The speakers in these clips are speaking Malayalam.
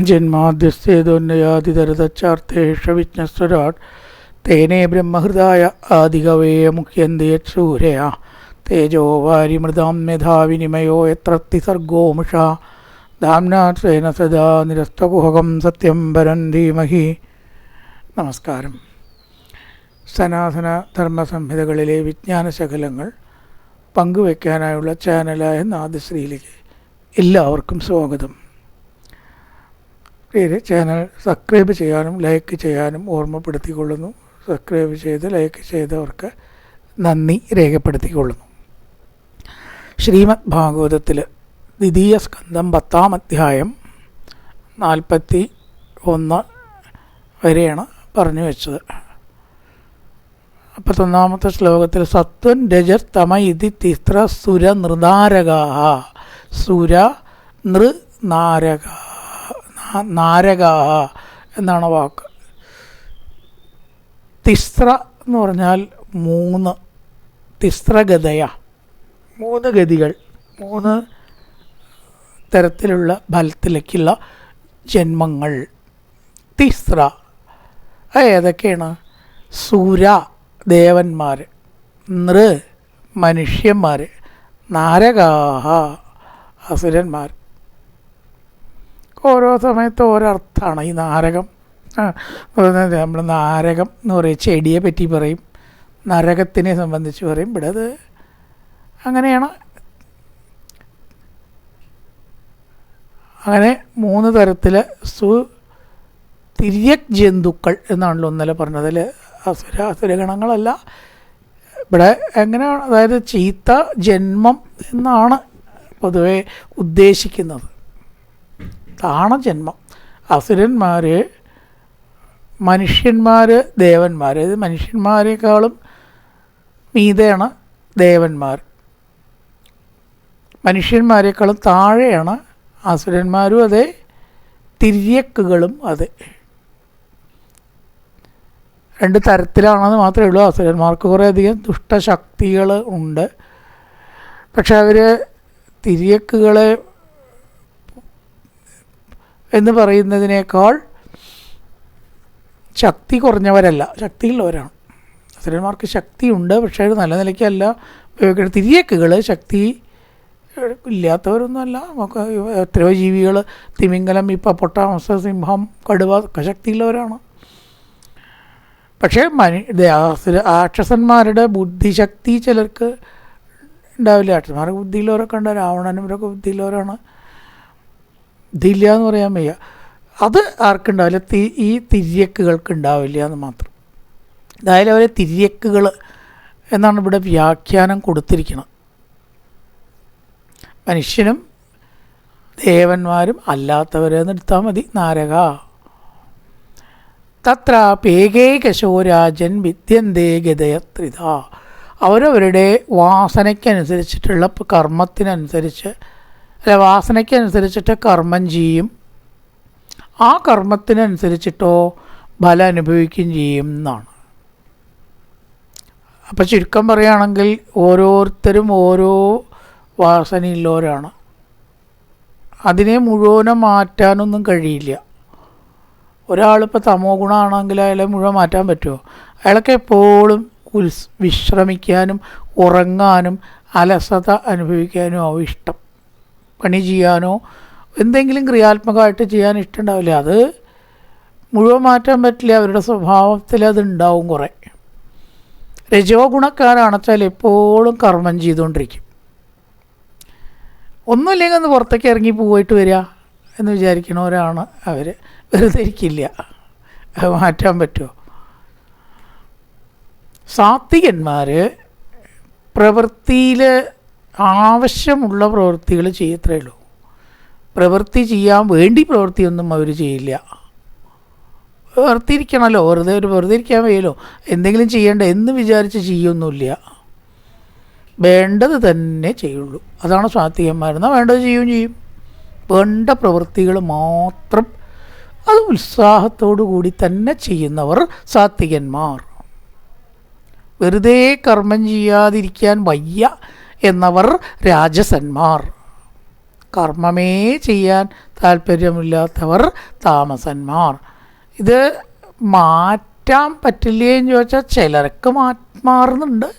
ജന്മാദ്യസ്ഥേതോന്നയാതിതരതച്ചാർത്ഥേഷവിജ്ഞസ്വരാട് തേനേ ബ്രഹ്മഹൃദായ ആദികവേ മുഖ്യന്തേത് സൂര്യ തേജോ വാരിമൃതാം മേധാവിനിമയോ യത്രത്തി സർഗോമുഷാ ധാംനാഥേന സദാ നിരസ്തകുഹകം സത്യം പരം ധീമഹി. നമസ്കാരം. സനാതന ധർമ്മസംഹിതകളിലെ വിജ്ഞാനശകലങ്ങൾ പങ്കുവയ്ക്കാനായുള്ള ചാനലായ നാദശ്രീയിലേക്ക് എല്ലാവർക്കും സ്വാഗതം. ചാനൽ സബ്സ്ക്രൈബ് ചെയ്യാനും ലൈക്ക് ചെയ്യാനും ഓർമ്മപ്പെടുത്തിക്കൊള്ളുന്നു. സബ്സ്ക്രൈബ് ചെയ്ത് ലൈക്ക് ചെയ്തവർക്ക് നന്ദി രേഖപ്പെടുത്തിക്കൊള്ളുന്നു. ശ്രീമദ് ഭാഗവതത്തിൽ ദ്വിതീയ സ്കന്ധം 10-ാം അധ്യായം 41 വരെയാണ് പറഞ്ഞു വെച്ചത്. 51-ാമത്തെ ശ്ലോകത്തിൽ സത്വൻ രജർ തമ ഇതി തിസ്ര സുര നൃനാരകാഹ സുര നാരകാഹ എന്നാണ് വാക്ക്. തിസ്ര എന്ന് പറഞ്ഞാൽ 3, തിസ്രഗതയ 3 ഗതികൾ, 3 തരത്തിലുള്ള ഫലത്തിലേക്കുള്ള ജന്മങ്ങൾ. തിസ്ര ഏതൊക്കെയാണ്? സുര ദേവന്മാർ, നൃ മനുഷ്യന്മാർ, നാരകാഹ അസുരന്മാർ. ഓരോ സമയത്ത് ഓരോ അർത്ഥമാണ് ഈ നാരകം. നമ്മൾ നാരകം എന്ന് പറയും, ചെടിയെ പറ്റി പറയും, നരകത്തിനെ സംബന്ധിച്ച് പറയും. ഇവിടെ അത് അങ്ങനെയാണ്. അങ്ങനെ 3 തരത്തിൽ തിര്യക് ജന്തുക്കൾ എന്നാണല്ലോ ഇന്നലെ പറഞ്ഞത്. അതിൽ അസുരഗണങ്ങളല്ല ഇവിടെ. എങ്ങനെയാണ്? അതായത് ചീത്ത ജന്മം എന്നാണ് പൊതുവെ ഉദ്ദേശിക്കുന്നത്. താണജന്മം. അസുരന്മാർ, മനുഷ്യന്മാർ, ദേവന്മാർ. ഇത് മനുഷ്യന്മാരെക്കാളും മീതെയാണ് ദേവന്മാർ. മനുഷ്യന്മാരെക്കാളും താഴെയാണ് അസുരന്മാരും അതെ, തിര്യക്കുകളും അതെ. 2 തരത്തിലാണെന്ന് മാത്രമേ ഉള്ളൂ. അസുരന്മാർക്ക് കുറേയധികം ദുഷ്ടശക്തികൾ ഉണ്ട്. പക്ഷെ അവർ തിര്യക്കുകളെ എന്ന് പറയുന്നതിനേക്കാൾ ശക്തി കുറഞ്ഞവരല്ല, ശക്തിയുള്ളവരാണ്. അസുരന്മാർക്ക് ശക്തിയുണ്ട്, പക്ഷേ അത് നല്ല നിലയ്ക്കല്ല ഉപയോഗിക്കുന്നത്. തിര്യക്കുകൾ ശക്തി ഇല്ലാത്തവരൊന്നുമല്ല. നമുക്ക് എത്രയോ ജീവികൾ, തിമിംഗലം, ഹിപ്പോപ്പൊട്ടാമസ്, സിംഹം, കടുവ ഒക്കെ ശക്തിയുള്ളവരാണ്. പക്ഷേ രാക്ഷസന്മാരുടെ ബുദ്ധിശക്തി ചിലർക്ക് ഉണ്ടാവില്ല. രാക്ഷസന്മാർക്ക് ബുദ്ധിയുള്ളവരൊക്കെ ഉണ്ട്. രാവണനും ഇവരൊക്കെ ബുദ്ധിയുള്ളവരാണ്. ബുദ്ധിയില്ല എന്ന് പറയാൻ വയ്യ. അത് ആർക്കുണ്ടാവില്ല, ഈ തിര്യക്കുകൾക്ക് ഉണ്ടാവില്ല എന്ന് മാത്രം. എന്തായാലും അവരെ തിര്യക്കുകൾ എന്നാണ് ഇവിടെ വ്യാഖ്യാനം കൊടുത്തിരിക്കുന്നത്. മനുഷ്യനും ദേവന്മാരും അല്ലാത്തവരെന്ന് എടുത്താൽ മതി. നാരക തത്ര പേകേകശോരാജൻ വിദ്യന്തേ ഗതയത്രിത. അവരവരുടെ വാസനയ്ക്കനുസരിച്ചിട്ടുള്ള കർമ്മത്തിനനുസരിച്ച്, അല്ല വാസനയ്ക്കനുസരിച്ചിട്ട് കർമ്മം ചെയ്യും. ആ കർമ്മത്തിനനുസരിച്ചിട്ടോ ഫലം അനുഭവിക്കുകയും ചെയ്യും എന്നാണ്. അപ്പം ചുരുക്കം പറയുകയാണെങ്കിൽ ഓരോരുത്തരും ഓരോ വാസനയുള്ളവരാണ്. അതിനെ മുഴുവനും മാറ്റാനൊന്നും കഴിയില്ല. ഒരാളിപ്പോൾ തമോ ഗുണമാണെങ്കിൽ അയാളെ മുഴുവൻ മാറ്റാൻ പറ്റുമോ? അയാൾക്ക് എപ്പോഴും വിശ്രമിക്കാനും ഉറങ്ങാനും അലസത അനുഭവിക്കാനും ആവും ഇഷ്ടം. പണി ചെയ്യാനോ എന്തെങ്കിലും ക്രിയാത്മകമായിട്ട് ചെയ്യാൻ ഇഷ്ടമുണ്ടാവില്ല. അത് മുഴുവൻ മാറ്റാൻ പറ്റില്ല. അവരുടെ സ്വഭാവത്തിൽ അതുണ്ടാവും കുറേ. രജോ ഗുണക്കാരാണെച്ചാൽ എപ്പോഴും കർമ്മം ചെയ്തുകൊണ്ടിരിക്കും. ഒന്നുമില്ലെങ്കിൽ ഒന്ന് പുറത്തേക്ക് ഇറങ്ങി പോയിട്ട് വരിക എന്ന് വിചാരിക്കണവരാണ് അവർ. വെറുതെ ഇരിക്കില്ല. അത് മാറ്റാൻ പറ്റുമോ? സാത്വികന്മാർ പ്രവൃത്തിയിൽ ആവശ്യമുള്ള പ്രവൃത്തികൾ ചെയ്യത്രേ ഉള്ളൂ. പ്രവൃത്തി ചെയ്യാൻ വേണ്ടി പ്രവൃത്തിയൊന്നും അവർ ചെയ്യില്ല. വെറുതെ ഇരിക്കണമല്ലോ, വെറുതെ ഇരിക്കാൻ വയ്യല്ലോ, എന്തെങ്കിലും ചെയ്യേണ്ട എന്ന് വിചാരിച്ച് ചെയ്യൊന്നുമില്ല. വേണ്ടത് തന്നെ ചെയ്യുള്ളൂ. അതാണ് സാത്വികന്മാരെന്നാൽ വേണ്ടത് ചെയ്യും. വേണ്ട പ്രവൃത്തികൾ മാത്രം അത് ഉത്സാഹത്തോടു കൂടി തന്നെ ചെയ്യുന്നവർ സാത്വികന്മാർ. വെറുതെ കർമ്മം ചെയ്യാതിരിക്കാൻ വയ്യ എന്നവർ രാജസന്മാർ. കർമ്മമേ ചെയ്യാൻ താല്പര്യമില്ലാത്തവർ താമസന്മാർ. ഇത് മാറ്റാൻ പറ്റില്ലേ എന്ന് ചോദിച്ചാൽ ചിലർക്ക് മാറുന്നുണ്ട്.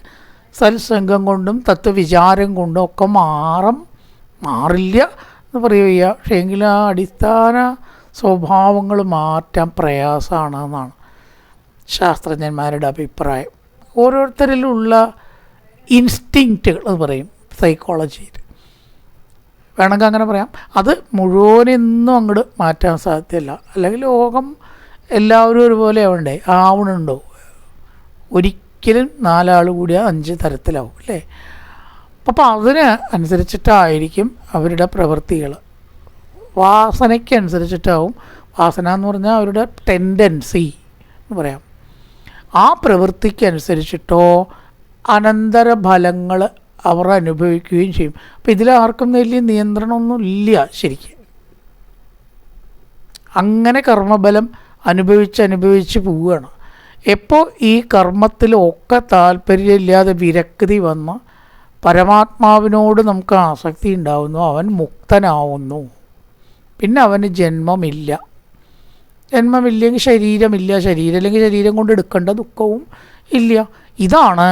സത്സംഗം കൊണ്ടും തത്വവിചാരം കൊണ്ടും ഒക്കെ മാറില്ല എന്ന് പറയുക. പക്ഷേ എങ്കിലും ആ അടിസ്ഥാന സ്വഭാവങ്ങൾ മാറ്റാൻ പ്രയാസമാണ് എന്നാണ് ശാസ്ത്രജ്ഞന്മാരുടെ അഭിപ്രായം. ഓരോരുത്തരിലുള്ള ഇൻസ്റ്റിങ്ക്റ്റുകൾ എന്ന് പറയും സൈക്കോളജിയിൽ, വേണമെങ്കിൽ അങ്ങനെ പറയാം. അത് മുഴുവനെന്നും അങ്ങോട്ട് മാറ്റാൻ സാധ്യമല്ല. അല്ലെങ്കിൽ ലോകം എല്ലാവരും ഒരുപോലെ ആവണുണ്ടോ? ഒരിക്കലും 4 ആൾ കൂടിയാൽ 5 തരത്തിലാവും അല്ലേ? അപ്പോൾ അതിന് അനുസരിച്ചിട്ടായിരിക്കും അവരുടെ പ്രവൃത്തികൾ. വാസനയ്ക്കനുസരിച്ചിട്ടാവും. വാസന എന്ന് പറഞ്ഞാൽ അവരുടെ ടെൻഡൻസി എന്ന് പറയാം. ആ പ്രവൃത്തിക്കനുസരിച്ചിട്ടോ അനന്തരഫലങ്ങൾ അവർ അനുഭവിക്കുകയും ചെയ്യും. അപ്പോൾ ഇതിലാർക്കും വലിയ നിയന്ത്രണമൊന്നും ഇല്ല ശരിക്കും. അങ്ങനെ കർമ്മബലം അനുഭവിച്ച് പോവുകയാണ്. എപ്പോൾ ഈ കർമ്മത്തിലൊക്കെ താല്പര്യമില്ലാതെ വിരക്തി വന്ന് പരമാത്മാവിനോട് നമുക്ക് ആസക്തി ഉണ്ടാവുന്നു, അവൻ മുക്തനാവുന്നു. പിന്നെ അവന് ജന്മമില്ലെങ്കിൽ ശരീരമില്ല, ശരീരമില്ലെങ്കിൽ ശരീരം കൊണ്ട് എടുക്കേണ്ട ദുഃഖവും ഇല്ല. ഇതാണ്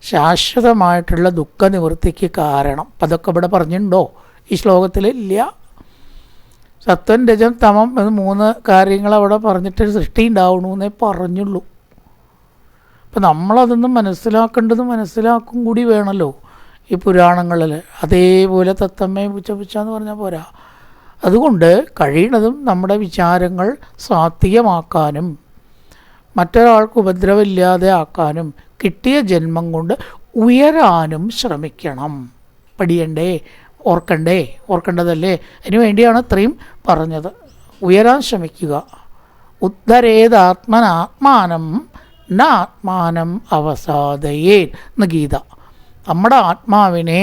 ശാശ്വതമായിട്ടുള്ള ദുഃഖനിവൃത്തിക്ക് കാരണം. അപ്പം അതൊക്കെ ഇവിടെ പറഞ്ഞിട്ടുണ്ടോ ഈ ശ്ലോകത്തിൽ? ഇല്ല. സത്വം രജം തമം എന്ന് 3 കാര്യങ്ങൾ അവിടെ പറഞ്ഞിട്ട് സൃഷ്ടി ഉണ്ടാവണമെന്നേ പറഞ്ഞുള്ളൂ. അപ്പം നമ്മളതൊന്നും മനസ്സിലാക്കും കൂടി വേണമല്ലോ ഈ പുരാണങ്ങളിൽ. അതേപോലെ തത്തമ്മേ പുച്ച എന്ന് പറഞ്ഞാൽ പോരാ. അതുകൊണ്ട് കഴിയണതും നമ്മുടെ വിചാരങ്ങൾ സാത്വികമാക്കാനും മറ്റൊരാൾക്ക് ഉപദ്രവമില്ലാതെ ആക്കാനും കിട്ടിയ ജന്മം കൊണ്ട് ഉയരാനും ശ്രമിക്കണം. ഓർക്കേണ്ടതല്ലേ? അതിനു വേണ്ടിയാണ് ഇത്രയും പറഞ്ഞത്. ഉയരാൻ ശ്രമിക്കുക. ഉദ്ധരേതാത്മനാത്മാനം നാത്മാനം അവസാദയേ എന്ന് ഗീത. നമ്മുടെ ആത്മാവിനെ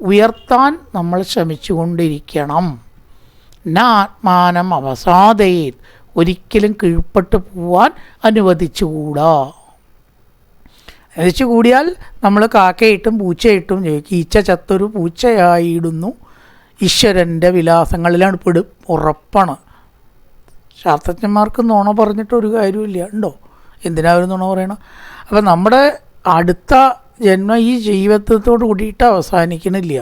ഉയർത്താൻ നമ്മൾ ശ്രമിച്ചുകൊണ്ടിരിക്കണം. നാത്മാനം അവസാദയേ, ഒരിക്കലും കീഴ്പ്പെട്ട് പോവാൻ അനുവദിച്ചുകൂടാ. കൂടിയാൽ നമ്മൾ കാക്കയിട്ടും പൂച്ചയിട്ടും ചോദിക്കും. ഈച്ച ചത്തൊരു പൂച്ചയായിടുന്നു, ഈശ്വരൻ്റെ വിലാസങ്ങളിലാണ് പെടും. ഉറപ്പാണ്. ശാസ്ത്രജ്ഞന്മാർക്ക് നുണ പറഞ്ഞിട്ടൊരു കാര്യമില്ല. ഉണ്ടോ? എന്തിനാ അവർ നുണ പറയണം? അപ്പം നമ്മുടെ അടുത്ത ജന്മം ഈ ജീവിതത്തോട് കൂടിയിട്ട് അവസാനിക്കണില്ല.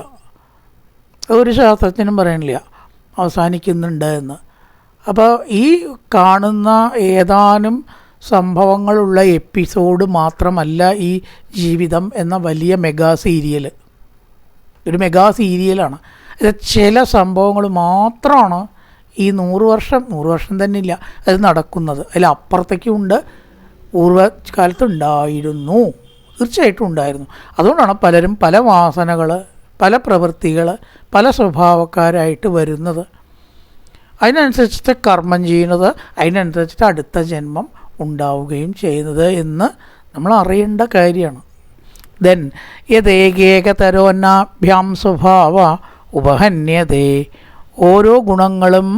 ഒരു ശാസ്ത്രജ്ഞനും പറയണില്ല അവസാനിക്കുന്നുണ്ട് എന്ന്. അപ്പോൾ ഈ കാണുന്ന ഏതാനും സംഭവങ്ങളുള്ള എപ്പിസോഡ് മാത്രമല്ല ഈ ജീവിതം എന്ന വലിയ മെഗാ സീരിയൽ. ഒരു മെഗാ സീരിയലാണ്. ചില സംഭവങ്ങൾ മാത്രമാണ് ഈ 100 വർഷം തന്നെ ഇല്ല അത് നടക്കുന്നത്. അതിലപ്പുറത്തേക്കുണ്ട്. പൂർവ്വകാലത്തുണ്ടായിരുന്നു, തീർച്ചയായിട്ടും ഉണ്ടായിരുന്നു. അതുകൊണ്ടാണ് പലരും പല വാസനകൾ, പല പ്രവൃത്തികൾ, പല സ്വഭാവക്കാരായിട്ട് വരുന്നത്. അതിനനുസരിച്ചിട്ട് കർമ്മം ചെയ്യുന്നത്, അതിനനുസരിച്ചിട്ട് അടുത്ത ജന്മം ഉണ്ടാവുകയും ചെയ്യുന്നത് എന്ന് നമ്മൾ അറിയേണ്ട കാര്യമാണ്. ദെൻ യഥേകേകതരോന്നാഭ്യാം സ്വഭാവ ഉപഹന്യതേ. ഓരോ ഗുണങ്ങളും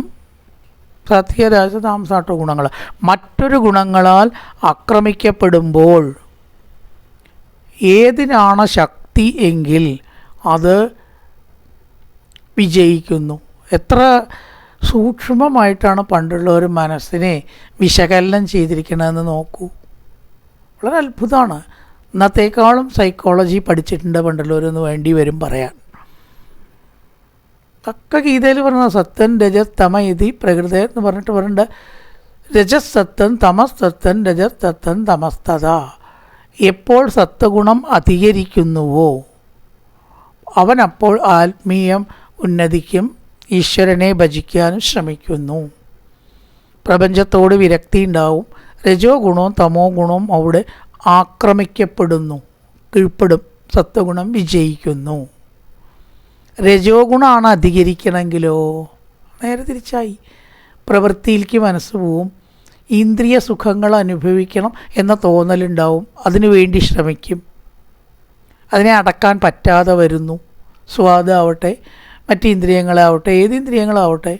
സത്യരാജതാമസാട്ടോ ഗുണങ്ങൾ മറ്റൊരു ഗുണങ്ങളാൽ ആക്രമിക്കപ്പെടുമ്പോൾ ഏതിനാണ് ശക്തി എങ്കിൽ അത് വിജയിക്കുന്നു. എത്ര സൂക്ഷ്മമായിട്ടാണ് പണ്ടുള്ളവർ മനസ്സിനെ വിശകലനം ചെയ്തിരിക്കണമെന്ന് നോക്കൂ. വളരെ അത്ഭുതമാണ്. ഇന്നത്തേക്കാളും സൈക്കോളജി പഠിച്ചിട്ടുണ്ട് പണ്ടുള്ളവരെന്ന് വേണ്ടി വരും പറയാൻ. തക്ക ഗീതയിൽ പറഞ്ഞ സത്തൻ രജസ് തമ ഇതി പ്രകൃതി എന്ന് പറഞ്ഞിട്ടുണ്ട്. രജസ് സത്തൻ തമസ് സത്തൻ രജസ് സത്തൻ തമസ്തത. എപ്പോൾ സത്വഗുണം അധികരിക്കുന്നുവോ അവനപ്പോൾ ആത്മീയം ഉന്നതിക്കും ഈശ്വരനെ ഭജിക്കാനും ശ്രമിക്കുന്നു. പ്രപഞ്ചത്തോട് വിരക്തി ഉണ്ടാവും. രജോ ഗുണവും തമോ ഗുണവും അവിടെ ആക്രമിക്കപ്പെടുന്നു, കീഴ്പ്പെടും. സത്വഗുണം വിജയിക്കുന്നു. രജോ ഗുണമാണ് അധികരിക്കണമെങ്കിലോ നേരെ തിരിച്ചായി. പ്രവൃത്തിയിലേക്ക് മനസ്സ് പോവും. ഇന്ദ്രിയ സുഖങ്ങൾ അനുഭവിക്കണം എന്ന തോന്നലുണ്ടാവും. അതിനു വേണ്ടി ശ്രമിക്കും. അതിനെ അടക്കാൻ പറ്റാതെ വരുന്നു. സ്വാദാവട്ടെ, മറ്റ് ഇന്ദ്രിയങ്ങളാവട്ടെ, ഏത് ഇന്ദ്രിയങ്ങളാവട്ടെ,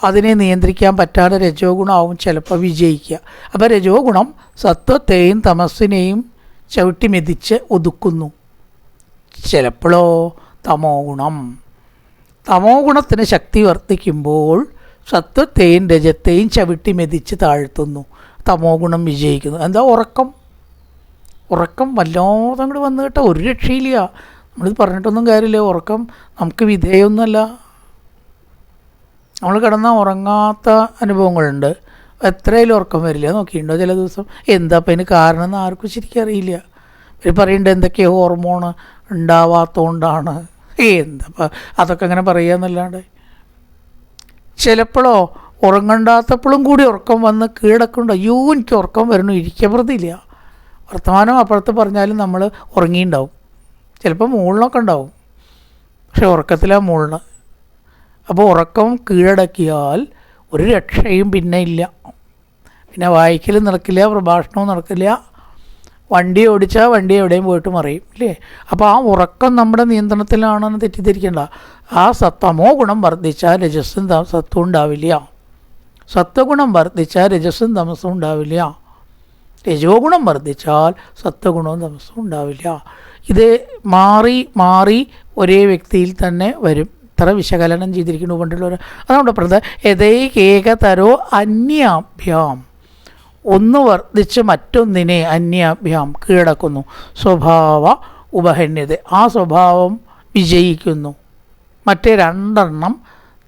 അതിനെ നിയന്ത്രിക്കാൻ പറ്റാതെ രജോ ഗുണമാവും ചിലപ്പോൾ വിജയിക്കുക. അപ്പോൾ രജോ ഗുണം സത്വത്തെയും തമസ്സിനെയും ചവിട്ടി മെതിച്ച് ഒതുക്കുന്നു. ചിലപ്പോഴോ തമോ ഗുണം തമോ ഗുണത്തിന് ശക്തി വർദ്ധിക്കുമ്പോൾ സത്വത്തെയും രജത്തെയും ചവിട്ടി മെതിച്ച് താഴ്ത്തുന്നു. തമോ ഗുണം വിജയിക്കുന്നു. എന്താ? ഉറക്കം വല്ലാതെ അങ്ങോട്ട് വന്നു കേട്ടോ, ഒരു രക്ഷയില്ല. നമ്മളിത് പറഞ്ഞിട്ടൊന്നും കാര്യമില്ല. ഉറക്കം നമുക്ക് വിധേയമൊന്നുമല്ല. നമ്മൾ കിടന്നാൽ ഉറങ്ങാത്ത അനുഭവങ്ങളുണ്ട്. എത്രയായാലും ഉറക്കം വരില്ല. നോക്കിയിട്ടുണ്ടോ ചില ദിവസം? എന്താ അപ്പം അതിന് കാരണം എന്ന് ആർക്കും ശരിക്കും അറിയില്ല. ഇവർ പറയുന്നുണ്ട് എന്തൊക്കെയോ ഹോർമോൺ ഉണ്ടാവാത്തതുകൊണ്ടാണ്. എന്താ അതൊക്കെ അങ്ങനെ പറയുക എന്നല്ലാണ്ട്. ചിലപ്പോഴോ ഉറങ്ങണ്ടാത്തപ്പോഴും കൂടി ഉറക്കം വന്ന് കീഴടക്കുന്നുണ്ട്. അയ്യോ എനിക്ക് ഉറക്കം വരണു, ഇരിക്കപ്പുറത്തില്ല. വർത്തമാനം അപ്പുറത്ത് പറഞ്ഞാലും നമ്മൾ ഉറങ്ങിയിട്ടുണ്ടാവും. ചിലപ്പോൾ മൂളിനൊക്കെ ഉണ്ടാവും, പക്ഷെ ഉറക്കത്തിലാണ് മൂളിന്. അപ്പോൾ ഉറക്കം കീഴടക്കിയാൽ ഒരു രക്ഷയും പിന്നെ ഇല്ല. പിന്നെ വായിക്കലും നടക്കില്ല, പ്രഭാഷണവും നടക്കില്ല. വണ്ടി ഓടിച്ചാൽ വണ്ടി എവിടെയും പോയിട്ട് മറിയും, ഇല്ലേ? അപ്പോൾ ആ ഉറക്കം നമ്മുടെ നിയന്ത്രണത്തിലാണെന്ന് തെറ്റിദ്ധരിക്കേണ്ട. ആ തമോ ഗുണം വർദ്ധിച്ചാൽ രജസ്സും സത്വം ഉണ്ടാവില്ല. സത്വഗുണം വർദ്ധിച്ചാൽ രജസ്സും തമസ്സും ഉണ്ടാവില്ല. രജോ ഗുണം വർദ്ധിച്ചാൽ സത്വഗുണവും തമസ്സും ഉണ്ടാവില്ല. ഇത് മാറി മാറി ഒരേ വ്യക്തിയിൽ തന്നെ വരും. ഇത്ര വിശകലനം ചെയ്തിരിക്കുന്നു പണ്ടുള്ളവർ. അതുകൊണ്ട് യഥൈകേകതരോ അന്യാഭ്യാം, ഒന്ന് വർദ്ധിച്ച് മറ്റൊന്നിനെ അന്യാഭ്യാം കീഴടക്കുന്നു. സ്വഭാവ ഉപഹന്യത, ആ സ്വഭാവം വിജയിക്കുന്നു. മറ്റേ രണ്ടെണ്ണം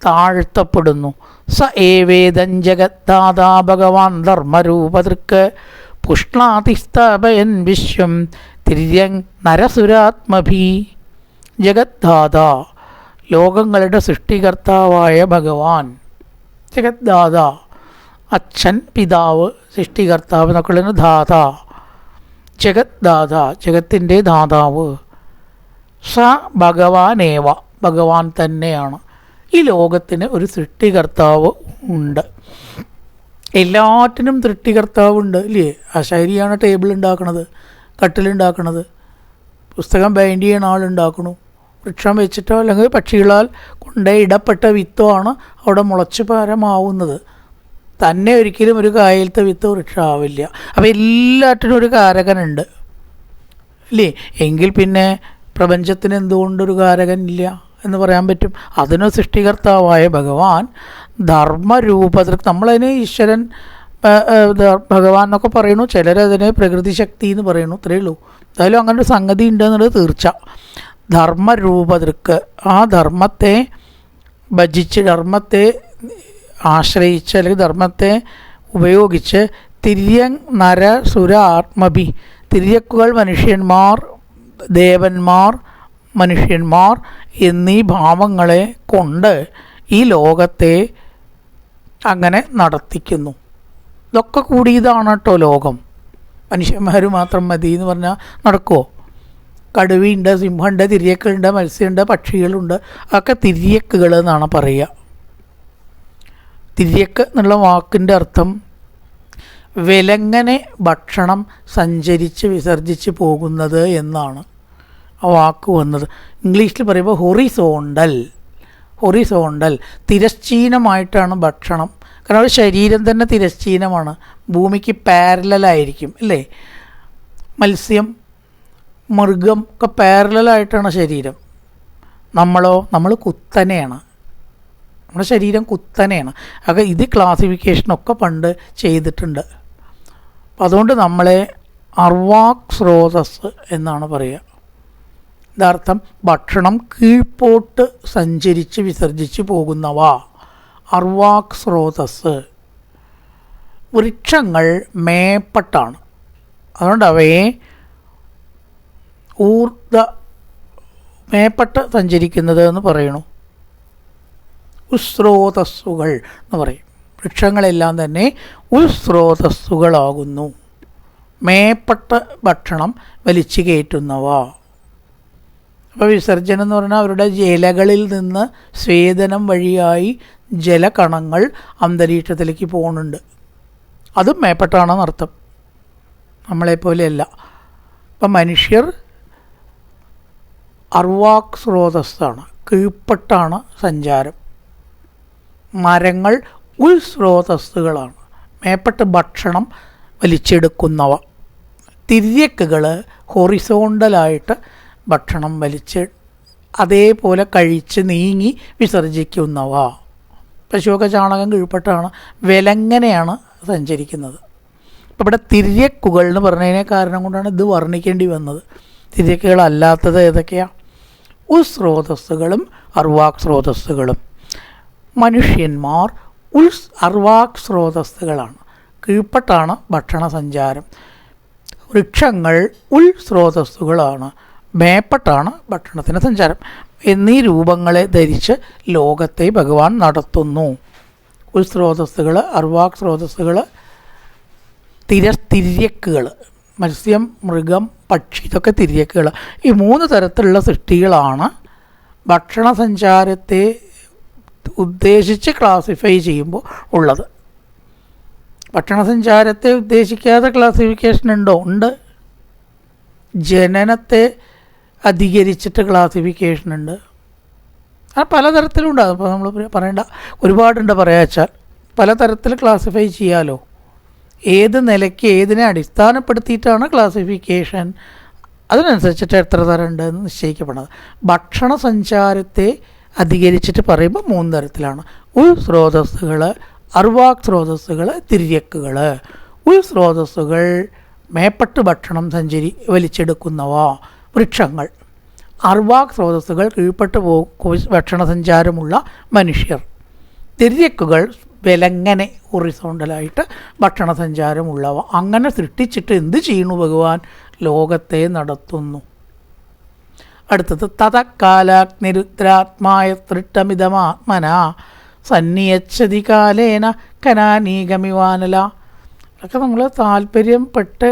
താഴ്ത്തപ്പെടുന്നു. സ ഏവേദം ജഗദ്ദാതാ ഭഗവാൻ ധർമ്മരൂപതൃക്ക് പുഷ്ണാതിസ്ഥാപയൻ വിശ്വം തിര്യങ് നരസുരാത്മഭി. ജഗദ്ദാത, ലോകങ്ങളുടെ സൃഷ്ടികർത്താവായ ഭഗവാൻ. ജഗദ്ദാത, അച്ഛൻ, പിതാവ്, സൃഷ്ടികർത്താവ് എന്നൊക്കെയുള്ള ധാത. ജഗദ്ദാത, ജഗത്തിൻ്റെ ദാതാവ്. സ ഭഗവാനേവ, ഭഗവാൻ തന്നെയാണ്. ഈ ലോകത്തിന് ഒരു സൃഷ്ടികർത്താവ് ഉണ്ട്. എല്ലാറ്റിനും സൃഷ്ടികർത്താവുണ്ട്, ഇല്ലേ? ആശാരിയാണ് ടേബിൾ ഉണ്ടാക്കണത്, കട്ടിലുണ്ടാക്കണത്, പുസ്തകം ബൈൻഡ് ചെയ്യണ ആളുണ്ടാക്കണു. വൃക്ഷം വെച്ചിട്ടോ അല്ലെങ്കിൽ പക്ഷികളാൽ കൊണ്ടേ ഇടപ്പെട്ട വിത്തോ ആണ് അവിടെ മുളച്ച് പരമാവുന്നത്. തന്നെ ഒരിക്കലും ഒരു കായലത്തെ വിത്ത് വൃക്ഷമാവില്ല. അപ്പോൾ എല്ലാറ്റിനും ഒരു കാരകനുണ്ട്, ഇല്ലേ? എങ്കിൽ പിന്നെ പ്രപഞ്ചത്തിന് എന്തുകൊണ്ടൊരു കാരകൻ ഇല്ല എന്ന് പറയാൻ പറ്റും. അതിന് സൃഷ്ടികർത്താവായ ഭഗവാൻ ധർമ്മരൂപത്തിൽ, നമ്മളതിനെ ഈശ്വരൻ ഭഗവാൻ എന്നൊക്കെ പറയുന്നു, ചിലരതിനെ പ്രകൃതി ശക്തി എന്ന് പറയുന്നു. ഇത്രയേ ഉള്ളൂ. എന്തായാലും അങ്ങനെ ഒരു സംഗതി ഉണ്ടെന്നുള്ളത് തീർച്ച. ധർമ്മരൂപതൃക്ക്, ആ ധർമ്മത്തെ ഭജിച്ച്, ധർമ്മത്തെ ആശ്രയിച്ച് അല്ലെങ്കിൽ ധർമ്മത്തെ ഉപയോഗിച്ച് തിര്യങ് നര സുര ആത്മഭി, തിര്യക്കുകൾ മനുഷ്യന്മാർ, ദേവന്മാർ, മനുഷ്യന്മാർ എന്നീ ഭാവങ്ങളെ കൊണ്ട് ഈ ലോകത്തെ അങ്ങനെ നടത്തിക്കുന്നു. ഇതൊക്കെ കൂടിയതാണ് കേട്ടോ ലോകം. മനുഷ്യന്മാർ മാത്രം മതി എന്ന് പറഞ്ഞാൽ നടക്കുമോ? കടുവയുണ്ട്, സിംഹമുണ്ട്, തിര്യക്കുകളുണ്ട്, മത്സ്യമുണ്ട്, പക്ഷികളുണ്ട്. അതൊക്കെ തിര്യക്കുകൾ എന്നാണ് പറയുക. തിര്യക്ക് എന്നുള്ള വാക്കിൻ്റെ അർത്ഥം വിലങ്ങനെ ഭക്ഷണം സഞ്ചരിച്ച് വിസർജിച്ച് പോകുന്നത് എന്നാണ് ആ വാക്ക് വന്നത്. ഇംഗ്ലീഷിൽ പറയുമ്പോൾ ഹൊറിസോണ്ടൽ, ഹൊറിസോണ്ടൽ, തിരശ്ചീനമായിട്ടാണ് ഭക്ഷണം. കാരണം ഒരു ശരീരം തന്നെ തിരശ്ചീനമാണ്, ഭൂമിക്ക് പാരലലായിരിക്കും, അല്ലേ? മത്സ്യം, മൃഗം ഒക്കെ പാരലലായിട്ടാണ് ശരീരം. നമ്മൾ കുത്തനെയാണ്, നമ്മുടെ ശരീരം കുത്തനെയാണ്. അതൊക്കെ ഇത് ക്ലാസിഫിക്കേഷനൊക്കെ പണ്ട് ചെയ്തിട്ടുണ്ട്. അപ്പം അതുകൊണ്ട് നമ്മളെ അർവാക് സ്രോതസ് എന്നാണ് പറയുക. ഇതർത്ഥം ഭക്ഷണം കീഴ്പോട്ട് സഞ്ചരിച്ച് വിസർജിച്ച് പോകുന്നവ, അർവാക് സ്രോതസ്. വൃക്ഷങ്ങൾ മേപ്പട്ടാണ്, അതുകൊണ്ട് അവയെ മേപ്പട്ട് സഞ്ചരിക്കുന്നത് എന്ന് പറയണു. ഉസ്രോതസ്സുകൾ എന്ന് പറയും. വൃക്ഷങ്ങളെല്ലാം തന്നെ ഉസ്രോതസ്സുകളാകുന്നു, മേപ്പട്ട ഭക്ഷണം വലിച്ചു കയറ്റുന്നവ. അപ്പോൾ വിസർജനം എന്ന് പറഞ്ഞാൽ അവരുടെ ജലകളിൽ നിന്ന് സ്വേദനം വഴിയായി ജലകണങ്ങൾ അന്തരീക്ഷത്തിലേക്ക് പോകുന്നുണ്ട്. അതും മേപ്പട്ടാണെന്ന് അർത്ഥം, നമ്മളെപ്പോലെയല്ല. അപ്പം മനുഷ്യർ അർവാക് സ്രോതസ്സാണ്, കീഴ്പ്പെട്ടാണ് സഞ്ചാരം. മരങ്ങൾ ഉൾസ്രോതസ്സുകളാണ്, മേപ്പെട്ട് ഭക്ഷണം വലിച്ചെടുക്കുന്നവ. തിര്യക്കുകൾ ഹൊറിസോണ്ടലായിട്ട് ഭക്ഷണം വലിച്ച് അതേപോലെ കഴിച്ച് നീങ്ങി വിസർജിക്കുന്നവ. പശുവൊക്കെ ചാണകം കീഴ്പ്പെട്ടാണ്, വിലങ്ങനെയാണ് സഞ്ചരിക്കുന്നത്. അപ്പോൾ ഇവിടെ തിര്യക്കുകൾ എന്ന് പറഞ്ഞതിനെ കാരണം കൊണ്ടാണ് ഇത് വർണ്ണിക്കേണ്ടി വന്നത്. തിര്യക്കുകളല്ലാത്തത് ഏതൊക്കെയാണ്? ഉസ്രോതസ്സുകളും അർവാക് സ്രോതസ്സുകളും. മനുഷ്യന്മാർ അർവാക് സ്രോതസ്സുകളാണ്, കീഴ്പ്പെട്ടാണ് ഭക്ഷണ സഞ്ചാരം. വൃക്ഷങ്ങൾ സ്രോതസ്സുകളാണ്, മേപ്പെട്ടാണ് ഭക്ഷണത്തിന് സഞ്ചാരം. എന്നീ രൂപങ്ങളെ ധരിച്ച് ലോകത്തെ ഭഗവാൻ നടത്തുന്നു. സ്രോതസ്സുകൾ, അർവാക് സ്രോതസ്സുകൾ, തിര്യക്കുകൾ, മത്സ്യം, മൃഗം, പക്ഷി, ഇതൊക്കെ തിര്യക്കുകൾ. ഈ 3 തരത്തിലുള്ള സൃഷ്ടികളാണ് ഭക്ഷണ സഞ്ചാരത്തെ ഉദ്ദേശിച്ച് ക്ലാസിഫൈ ചെയ്യുമ്പോൾ ഉള്ളത്. ഭക്ഷണസഞ്ചാരത്തെ ഉദ്ദേശിക്കാതെ ക്ലാസിഫിക്കേഷൻ ഉണ്ടോ? ഉണ്ട്. ജനനത്തെ അധികരിച്ചിട്ട് ക്ലാസിഫിക്കേഷൻ ഉണ്ട്. അത് പലതരത്തിലുണ്ട്. അതിപ്പോൾ നമ്മൾ പറയേണ്ട ഒരുപാടുണ്ട്. പറയാച്ചാൽ പലതരത്തിൽ ക്ലാസിഫൈ ചെയ്യാലോ. ഏത് നിലയ്ക്ക് ഏതിനെ അടിസ്ഥാനപ്പെടുത്തിയിട്ടാണ് ക്ലാസിഫിക്കേഷൻ, അതിനനുസരിച്ചിട്ട് എത്ര തരം ഉണ്ട് എന്ന് നിശ്ചയിക്കപ്പെടുന്നത്. ഭക്ഷണ സഞ്ചാരത്തെ അധികരിച്ചിട്ട് പറയുമ്പോൾ 3 തരത്തിലാണ്. സ്രോതസ്സുകൾ, അർവാക് സ്രോതസ്സുകൾ, തിര്യക്കുകൾ. സ്രോതസ്സുകൾ മേപ്പെട്ട് ഭക്ഷണം വലിച്ചെടുക്കുന്നവ, വൃക്ഷങ്ങൾ. അർവാക് സ്രോതസ്സുകൾ കീഴ്പ്പെട്ട് ഭക്ഷണ സഞ്ചാരമുള്ള മനുഷ്യർ. തിര്യക്കുകൾ വിലങ്ങനെ ഹൊറിസോണ്ടലായിട്ട് ഭക്ഷണ സഞ്ചാരമുള്ളവ. അങ്ങനെ സൃഷ്ടിച്ചിട്ട് എന്ത് ചെയ്യുന്നു ഭഗവാൻ? ലോകത്തെ നടത്തുന്നു. അടുത്തത് തതക്കാലാഗ്നിരുദ്രാത്മായ തൃട്ടമിതമാത്മന സന്നിയച്ഛതി കാലേന കനാനീകമിവാനല. അതൊക്കെ നമ്മൾ താല്പര്യപ്പെട്ട്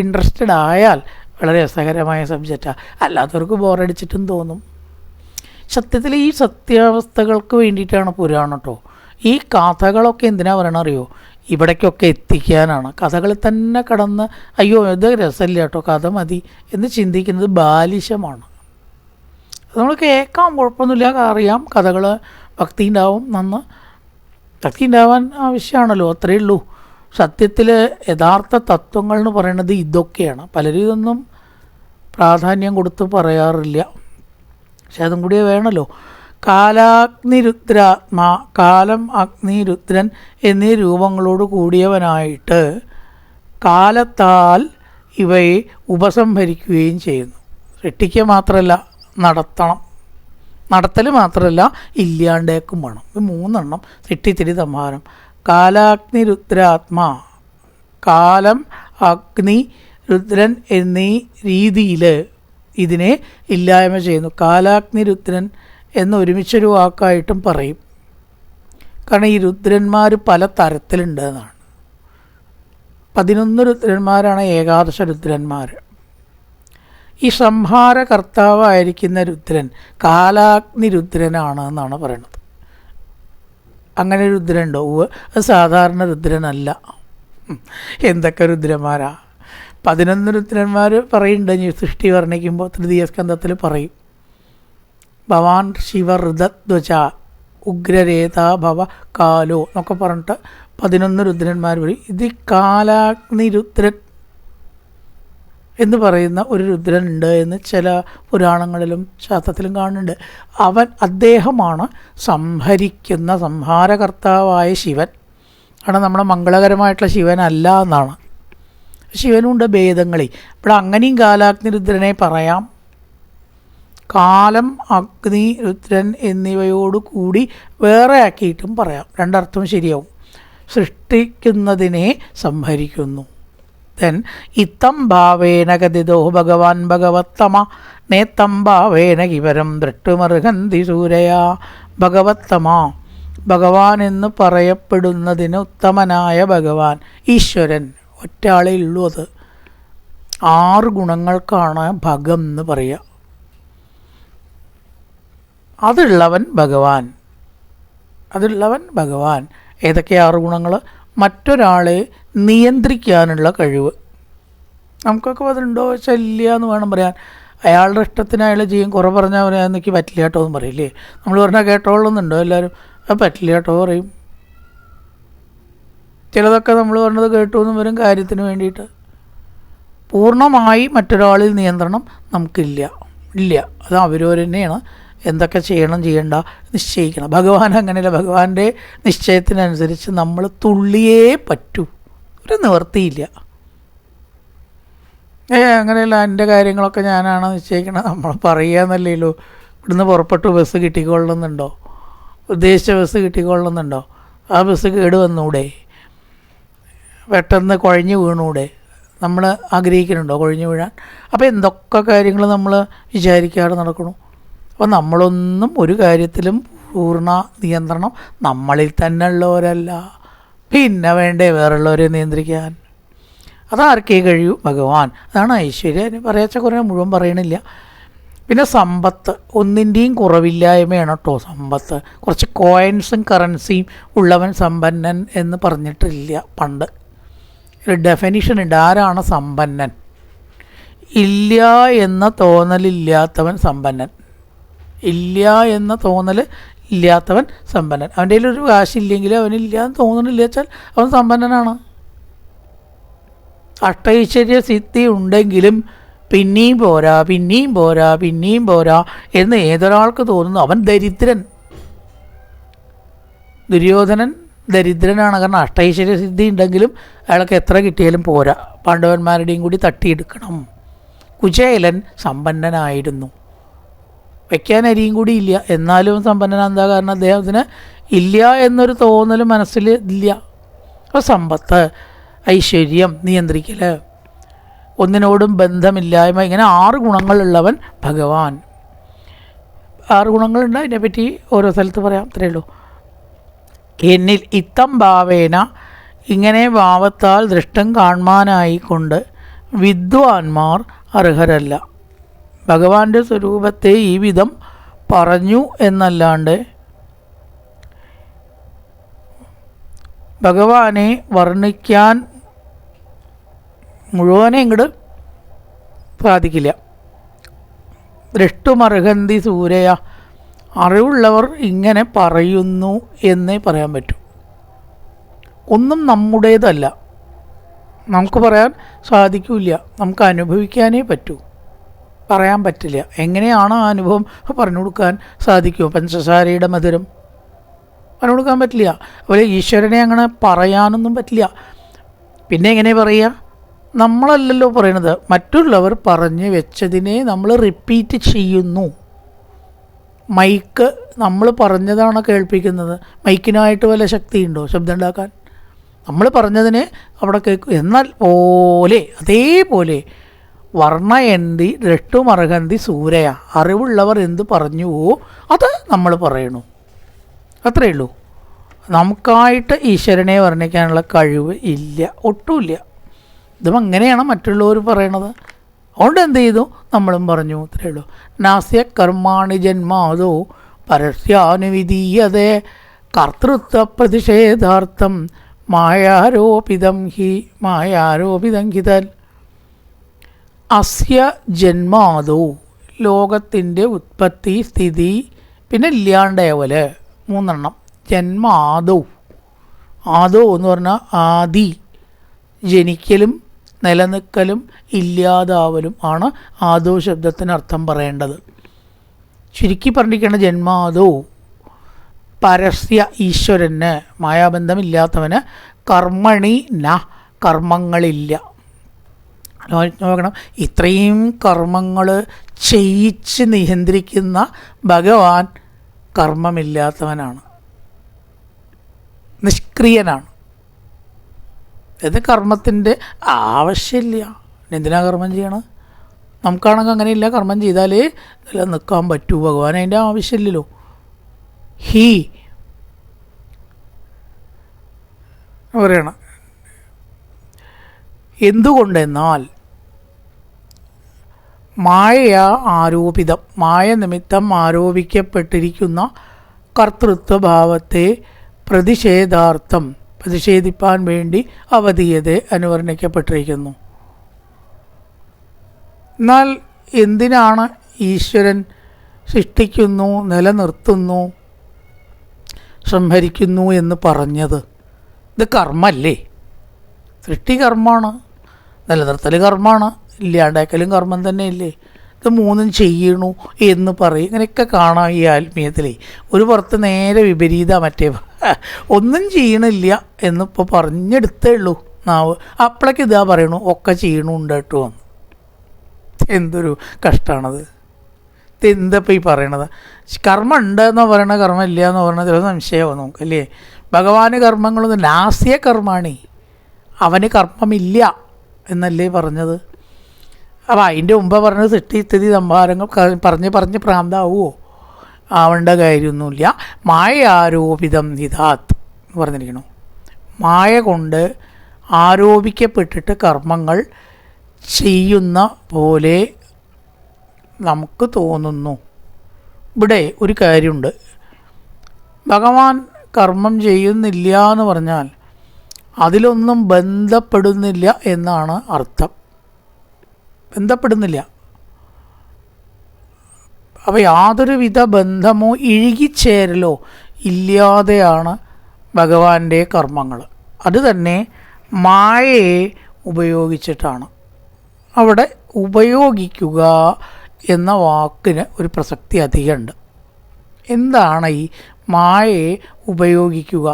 ഇൻട്രസ്റ്റഡ് ആയാൽ വളരെ രസകരമായ സബ്ജക്റ്റാണ്. അല്ലാത്തവർക്ക് ബോറടിച്ചിട്ടും തോന്നും. സത്യത്തിൽ ഈ സത്യാവസ്ഥകൾക്ക് വേണ്ടിയിട്ടാണ് പുരാണം കേട്ടോ. ഈ കഥകളൊക്കെ എന്തിനാണ് പറയണത് അറിയോ? ഇവിടേക്കൊക്കെ എത്തിക്കാനാണ്. കഥകളിൽ തന്നെ കടന്ന് അയ്യോ ഇത് രസമില്ല കേട്ടോ, കഥ മതി എന്ന് ചിന്തിക്കുന്നത് ബാലിശമാണ്. നമ്മൾ കേൾക്കാം, കുഴപ്പമൊന്നുമില്ല, അറിയാം, കഥകൾ ഭക്തി ഉണ്ടാവും. ഭക്തി ഉണ്ടാവാൻ ആവശ്യമാണല്ലോ, അത്രയേ ഉള്ളൂ. സത്യത്തിൽ യഥാർത്ഥ തത്വങ്ങൾ എന്ന് പറയുന്നത് ഇതൊക്കെയാണ്. പലരും ഇതൊന്നും പ്രാധാന്യം കൊടുത്ത് പറയാറില്ല, പക്ഷെ അതും കൂടി വേണമല്ലോ. കാലാഗ്നിരുദ്രാത്മാ, കാലം, അഗ്നി, രുദ്രൻ എന്നീ രൂപങ്ങളോട് കൂടിയവനായിട്ട് കാലത്താൽ ഇവയെ ഉപസംഹരിക്കുകയും ചെയ്യുന്നു. സൃഷ്ടിക്കുക മാത്രമല്ല, നടത്തൽ മാത്രമല്ല, ഇല്ലാണ്ടേക്കും വേണം. ഇത് 3 സൃഷ്ടിത്തിരി സംഹാരം. കാലാഗ്നി രുദ്രാത്മാ, കാലം, അഗ്നി, രുദ്രൻ എന്നീ രീതിയിൽ ഇതിനെ ഇല്ലായ്മ ചെയ്യുന്നു. കാലാഗ്നി രുദ്രൻ എന്ന് ഒരുമിച്ചൊരു വാക്കായിട്ടും പറയും. കാരണം ഈ രുദ്രന്മാർ പല തരത്തിലുണ്ട് എന്നാണ്. 11 രുദ്രന്മാരാണ് ഏകാദശ രുദ്രന്മാർ. ഈ സംഹാരകർത്താവായിരിക്കുന്ന രുദ്രൻ കാലാഗ്നി രുദ്രനാണ് എന്നാണ് പറയുന്നത്. അങ്ങനെ രുദ്രനുണ്ടോ? അത് സാധാരണ രുദ്രനല്ല. എന്തൊക്കെ രുദ്രന്മാരാ! 11 രുദ്രന്മാർ പറയുന്നുണ്ട്. സൃഷ്ടി വർണ്ണിക്കുമ്പോൾ തൃതീയ സ്കന്ധത്തിൽ പറയും, ഭവാൻ ശിവഹൃദധ്വജ ഉഗ്രരേതാ ഭവ കാലോ എന്നൊക്കെ പറഞ്ഞിട്ട് 11 രുദ്രന്മാർ പറയും. ഇത് കാലാഗ്നി രുദ്രൻ എന്ന് പറയുന്ന ഒരു രുദ്രനുണ്ട് എന്ന് ചില പുരാണങ്ങളിലും ശാസ്ത്രത്തിലും കാണുന്നുണ്ട്. അദ്ദേഹമാണ് സംഹരിക്കുന്ന സംഹാരകർത്താവായ ശിവൻ. കാരണം നമ്മുടെ മംഗളകരമായിട്ടുള്ള ശിവനല്ല എന്നാണ്. ശിവനുണ്ട് ഭേദങ്ങളിൽ. ഇവിടെ അങ്ങനെയും കാലാഗ്നി രുദ്രനെ പറയാം. കാലം, അഗ്നി, രുദ്രൻ എന്നിവയോട് കൂടി വേറെ ആക്കിയിട്ടും പറയാം. 2 അർത്ഥവും ശരിയാവും. സൃഷ്ടിക്കുന്നതിനെ സംഹരിക്കുന്നു. ഇത്തം ഭാവേന ഗതിദോ ഭഗവാൻ ഭഗവത്തമ നേത്തം ഭാവേന കിവരം ദൃട്ടുമർഹന്തി സൂരയാ. ഭഗവത്തമ, ഭഗവാൻ എന്ന് പറയപ്പെടുന്നതിന് ഉത്തമനായ ഭഗവാൻ, ഈശ്വരൻ ഒറ്റാളേ ഉള്ളൂ. അത് 6 ഗുണങ്ങൾക്കാണ് ഭഗം എന്ന് പറയുക. അതുള്ളവൻ ഭഗവാൻ. ഏതൊക്കെ 6 ഗുണങ്ങൾ? മറ്റൊരാളെ നിയന്ത്രിക്കാനുള്ള കഴിവ്. നമുക്കൊക്കെ അതുണ്ടോ വെച്ചാൽ ഇല്ല എന്ന് വേണം പറയാൻ. അയാളുടെ ഇഷ്ടത്തിന് അയാൾ ചെയ്യും. കുറേ പറഞ്ഞാൽ പറയാൻ എനിക്ക് പറ്റില്ല കേട്ടോ എന്ന് പറയില്ലേ. നമ്മൾ പറഞ്ഞാൽ കേട്ടോളുന്നുണ്ടോ എല്ലാവരും? അത് പറ്റില്ല കേട്ടോ പറയും. ചിലതൊക്കെ നമ്മൾ പറഞ്ഞത് കേട്ടു എന്നും വരും കാര്യത്തിന് വേണ്ടിയിട്ട്. പൂർണ്ണമായി മറ്റൊരാളിൽ നിയന്ത്രണം നമുക്കില്ല. ഇല്ല. അത് അവരവർ തന്നെയാണ് എന്തൊക്കെ ചെയ്യണം ചെയ്യണ്ട നിശ്ചയിക്കണം. ഭഗവാൻ അങ്ങനെയല്ല. ഭഗവാന്റെ നിശ്ചയത്തിനനുസരിച്ച് നമ്മൾ തുള്ളിയേ പറ്റൂ, ഒരു നിവർത്തിയില്ല. അങ്ങനെയല്ല, എൻ്റെ കാര്യങ്ങളൊക്കെ ഞാനാണ് നിശ്ചയിക്കണം, നമ്മൾ പറയുക എന്നല്ലല്ലോ. ഇവിടുന്ന് പുറപ്പെട്ടു ബസ് കിട്ടിക്കൊള്ളുന്നുണ്ടോ? ഉദ്ദേശിച്ച ബസ് കിട്ടിക്കൊള്ളുന്നുണ്ടോ? ആ ബസ് കേട് വന്നൂടെ? പെട്ടെന്ന് കുഴഞ്ഞു വീണൂടെ? നമ്മൾ ആഗ്രഹിക്കുന്നുണ്ടോ കുഴഞ്ഞു വീഴാൻ? അപ്പോൾ എന്തൊക്കെ കാര്യങ്ങൾ നമ്മൾ വിചാരിക്കാതെ നടക്കണു. അപ്പോൾ നമ്മളൊന്നും ഒരു കാര്യത്തിലും പൂർണ്ണ നിയന്ത്രണം നമ്മളിൽ തന്നെ ഉള്ളവരല്ല. പിന്നെ വേണ്ടേ വേറുള്ളവരെ നിയന്ത്രിക്കാൻ? അതാർക്കേ കഴിയൂ? ഭഗവാൻ. അതാണ് ഐശ്വര്യം. പറയാച്ച കുറേ മുഴുവൻ പറയണില്ല. പിന്നെ സമ്പത്ത്, ഒന്നിൻ്റെയും കുറവില്ലായ്മയാണ് കേട്ടോ സമ്പത്ത്. കുറച്ച് കോയിൻസും കറൻസിയും ഉള്ളവൻ സമ്പന്നൻ എന്ന് പറഞ്ഞിട്ടില്ല. പണ്ട് ഒരു ഡെഫിനിഷൻ ഉണ്ട്. ആരാണ് സമ്പന്നൻ? ഇല്ല എന്ന തോന്നലില്ലാത്തവൻ സമ്പന്നൻ. ഇല്ല എന്ന തോന്നൽ ഇല്ലാത്തവൻ സമ്പന്നൻ. അവൻ്റെ കയ്യിലൊരു കാശില്ലെങ്കിൽ അവനില്ല എന്ന് തോന്നണില്ല വെച്ചാൽ അവൻ സമ്പന്നനാണ്. അഷ്ടൈശ്വര്യ സിദ്ധി ഉണ്ടെങ്കിലും പിന്നെയും പോരാ, പിന്നെയും പോരാ, പിന്നെയും പോരാ എന്ന് ഏതൊരാൾക്ക് തോന്നുന്നു അവൻ ദരിദ്രൻ. ദുര്യോധനൻ ദരിദ്രനാണ്. കാരണം അഷ്ടൈശ്വര്യ സിദ്ധി ഉണ്ടെങ്കിലും അയാൾക്ക് എത്ര കിട്ടിയാലും പോരാ, പാണ്ഡവന്മാരുടെയും കൂടി തട്ടിയെടുക്കണം. കുചേലൻ സമ്പന്നനായിരുന്നു, വയ്ക്കാൻ അരിയും കൂടി ഇല്ല, എന്നാലും സമ്പന്നനാണ്. എന്താ കാരണം? അദ്ദേഹത്തിന് ഇല്ല എന്നൊരു തോന്നൽ മനസ്സിൽ ഇല്ല. അപ്പോൾ സമ്പത്ത്, ഐശ്വര്യം, നിയന്ത്രിക്കൽ, ഒന്നിനോടും ബന്ധമില്ലായ്മ, ഇങ്ങനെ 6 ഗുണങ്ങളുള്ളവൻ ഭഗവാൻ. 6 ഗുണങ്ങളുണ്ട്. അതിനെപ്പറ്റി ഓരോ സ്ഥലത്ത് പറയാം, അത്രയേ ഉള്ളൂ. എന്നിൽ ഇത്തം ഭാവേന, ഇങ്ങനെ ഭാവത്താൽ ദൃഷ്ടം കാണാനായിക്കൊണ്ട് വിദ്വാൻമാർ അർഹരല്ല. ഭഗവാന്റെ സ്വരൂപത്തെ ഈ വിധം പറഞ്ഞു എന്നല്ലാണ്ട് ഭഗവാനെ വർണ്ണിക്കാൻ മുഴുവനെ ഇങ്ങോട്ട് സാധിക്കില്ല. ദൃഷ്ടുമർഹന്തി സൂരയ, അറിവുള്ളവർ ഇങ്ങനെ പറയുന്നു എന്നേ പറയാൻ പറ്റൂ. ഒന്നും നമ്മുടേതല്ല, നമുക്ക് പറയാൻ സാധിക്കില്ല, നമുക്ക് അനുഭവിക്കാനേ പറ്റൂ, പറയാൻ പറ്റില്ല. എങ്ങനെയാണ് ആ അനുഭവം പറഞ്ഞു കൊടുക്കാൻ സാധിക്കുമോ? പഞ്ചസാരയുടെ മധുരം പറഞ്ഞു കൊടുക്കാൻ പറ്റില്ല. അതുപോലെ ഈശ്വരനെ അങ്ങനെ പറയാനൊന്നും പറ്റില്ല. പിന്നെ എങ്ങനെ പറയുക? നമ്മളല്ലല്ലോ പറയണത്, മറ്റുള്ളവർ പറഞ്ഞു വെച്ചതിനെ നമ്മൾ റിപ്പീറ്റ് ചെയ്യുന്നു. മൈക്ക് നമ്മൾ പറഞ്ഞതാണ് കേൾപ്പിക്കുന്നത്. മൈക്കിനായിട്ട് വല്ല ശക്തിയുണ്ടോ ശബ്ദം ഉണ്ടാക്കാൻ? നമ്മൾ പറഞ്ഞതിനെ അവിടെ കേൾക്കും. എന്നാൽ പോലെ അതേപോലെ വർണ്ണയന്തി ദൃഷ്ടുമർഹന്തി സൂരയ, അറിവുള്ളവർ എന്ത് പറഞ്ഞുവോ അത് നമ്മൾ പറയണു, അത്രയേ ഉള്ളൂ. നമുക്കായിട്ട് ഈശ്വരനെ വർണ്ണിക്കാനുള്ള കഴിവ് ഇല്ല, ഒട്ടുമില്ല. ഇതും അങ്ങനെയാണ് മറ്റുള്ളവർ പറയണത്. അതുകൊണ്ട് എന്ത് ചെയ്തു? നമ്മളും പറഞ്ഞു, അത്രയേ ഉള്ളൂ. നാസ്യ കർമാണി ജന്മാദോ പരസ്യാനുവിധീയതേ കർത്തൃത്വ പ്രതിഷേധാർത്ഥം മായാരോപിതം ഹിതൽ. അസ്യ ജന്മാദോ, ലോകത്തിൻ്റെ ഉത്പത്തി, സ്ഥിതി, പിന്നെ ഇല്ലാണ്ടാവല്, 3 ജന്മാദോ. ആദോ എന്ന് പറഞ്ഞാൽ ആദി, ജനിക്കലും നിലനിൽക്കലും ഇല്ലാതാവലും ആണ് ആദോ ശബ്ദത്തിന് അർത്ഥം പറയേണ്ടത്. ചുരുക്കി പറഞ്ഞിരിക്കേണ്ട ജന്മാദോ പരസ്യ, ഈശ്വരന്, മായാബന്ധമില്ലാത്തവന്, കർമ്മണി ന, കർമ്മങ്ങളില്ല. നോക്കണം, ഇത്രയും കർമ്മങ്ങൾ ചെയ്യിച്ച് നിയന്ത്രിക്കുന്ന ഭഗവാൻ കർമ്മമില്ലാത്തവനാണ്, നിഷ്ക്രിയനാണ്. ഇത് കർമ്മത്തിൻ്റെ ആവശ്യമില്ല. എന്തിനാ കർമ്മം ചെയ്യണം? നമുക്കാണെങ്കിൽ അങ്ങനെയില്ല. കർമ്മം ചെയ്താലേ നിലനിൽക്കാൻ പറ്റൂ. ഭഗവാൻ അതിൻ്റെ ആവശ്യമില്ലല്ലോ. പറയണം. എന്തുകൊണ്ടെന്നാൽ മായ ആരോപിതം, മായ നിമിത്തം ആരോപിക്കപ്പെട്ടിരിക്കുന്ന കർത്തൃത്വഭാവത്തെ പ്രതിഷേധാർത്ഥം, പ്രതിഷേധിപ്പാൻ വേണ്ടി അവധീയത അനുവർണിക്കപ്പെട്ടിരിക്കുന്നു. എന്നാൽ എന്തിനാണ് ഈശ്വരൻ സൃഷ്ടിക്കുന്നു, നിലനിർത്തുന്നു, സംഹരിക്കുന്നു എന്ന് പറഞ്ഞത്? ഇത് കർമ്മല്ലേ? സൃഷ്ടി കർമ്മമാണ്, നിലനിർത്തൽ കർമ്മമാണ്, ഇല്ലാണ്ടാക്കലും കർമ്മം തന്നെയില്ലേ? ഇത് ഇത് മൂന്നും ചെയ്യണു എന്ന് പറയും. ഇങ്ങനെയൊക്കെ കാണാം ഈ ആത്മീയത്തിലേ. ഒരു പുറത്ത് നേരെ വിപരീത മറ്റേ ഒന്നും ചെയ്യണില്ല എന്നിപ്പോൾ പറഞ്ഞെടുത്തേ ഉള്ളൂ നാവ്, അപ്പോഴേക്ക് ഇതാ പറയണു ഒക്കെ ചെയ്യണുണ്ട് കേട്ടോ വന്ന്. എന്തൊരു കഷ്ടമാണത്. എന്തപ്പോൾ ഈ പറയണത്? കർമ്മം ഉണ്ടെന്നോ പറയണ കർമ്മം ഇല്ല എന്ന് പറയണത് ചില സംശയമാവും നമുക്ക് അല്ലേ. ഭഗവാന് കർമ്മങ്ങളൊന്നും നാസ്യ കർമ്മാണി, അവന് കർമ്മമില്ല എന്നല്ലേ പറഞ്ഞത്. അപ്പോൾ അതിൻ്റെ മുമ്പ് പറഞ്ഞത് സൃഷ്ടി സ്ഥിതി സംഹാരങ്ങൾ പറഞ്ഞ് പ്രാന്താവുമോ? ആവേണ്ട കാര്യമൊന്നുമില്ല. മായ ആരോപിതം ഹിതാത്ത് എന്ന് പറഞ്ഞിരിക്കണു. മായ കൊണ്ട് ആരോപിക്കപ്പെട്ടിട്ട് കർമ്മങ്ങൾ ചെയ്യുന്ന പോലെ നമുക്ക് തോന്നുന്നു. ഇവിടെ ഒരു കാര്യമുണ്ട്. ഭഗവാൻ കർമ്മം ചെയ്യുന്നില്ല എന്ന് പറഞ്ഞാൽ അതിലൊന്നും ബന്ധപ്പെടുന്നില്ല എന്നാണ് അർത്ഥം. ബന്ധപ്പെടുന്നില്ല. അപ്പോൾ യാതൊരുവിധ ബന്ധമോ ഇഴുകിച്ചേരലോ ഇല്ലാതെയാണ് ഭഗവാന്റെ കർമ്മങ്ങൾ. അത് തന്നെ മായയെ ഉപയോഗിച്ചിട്ടാണ്. അവിടെ ഉപയോഗിക്കുക എന്ന വാക്കിന് ഒരു പ്രസക്തി അധികമുണ്ട്. എന്താണ് ഈ മായയെ ഉപയോഗിക്കുക?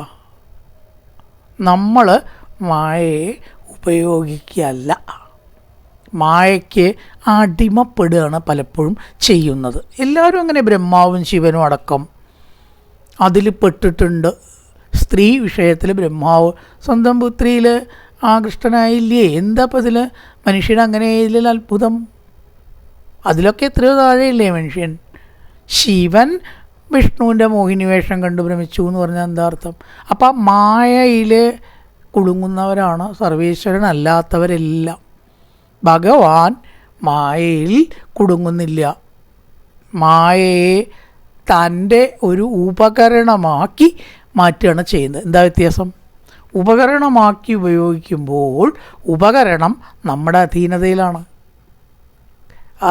നമ്മൾ മായയെ ഉപയോഗിക്കുകയല്ല, മായയ്ക്ക് അടിമപ്പെടുകയാണ് പലപ്പോഴും ചെയ്യുന്നത്. എല്ലാവരും അങ്ങനെ, ബ്രഹ്മാവും ശിവനും അടക്കം അതിൽ പെട്ടിട്ടുണ്ട്. സ്ത്രീ വിഷയത്തിൽ ബ്രഹ്മാവ് സ്വന്തം പുത്രിയിൽ ആകൃഷ്ടനായില്ലേ? എന്താ ഇപ്പം ഇതിൽ മനുഷ്യൻ അങ്ങനെ ഇതിൽ അത്ഭുതം? അതിലൊക്കെ എത്രയോ താഴെയില്ലേ മനുഷ്യൻ? ശിവൻ വിഷ്ണുവിൻ്റെ മോഹിനി വേഷം കണ്ട് ഭ്രമിച്ചു എന്ന് പറഞ്ഞാൽ എന്താ അർത്ഥം? അപ്പം മായയിൽ കുടുങ്ങുന്നവരാണ് സർവേശ്വരനല്ലാത്തവരെല്ലാം. ഭഗവാൻ മായയിൽ കുടുങ്ങുന്നില്ല. മായയെ തൻ്റെ ഒരു ഉപകരണമാക്കി മാറ്റുകയാണ് ചെയ്യുന്നത്. എന്താ വ്യത്യാസം? ഉപകരണമാക്കി ഉപയോഗിക്കുമ്പോൾ ഉപകരണം നമ്മുടെ അധീനതയിലാണ്.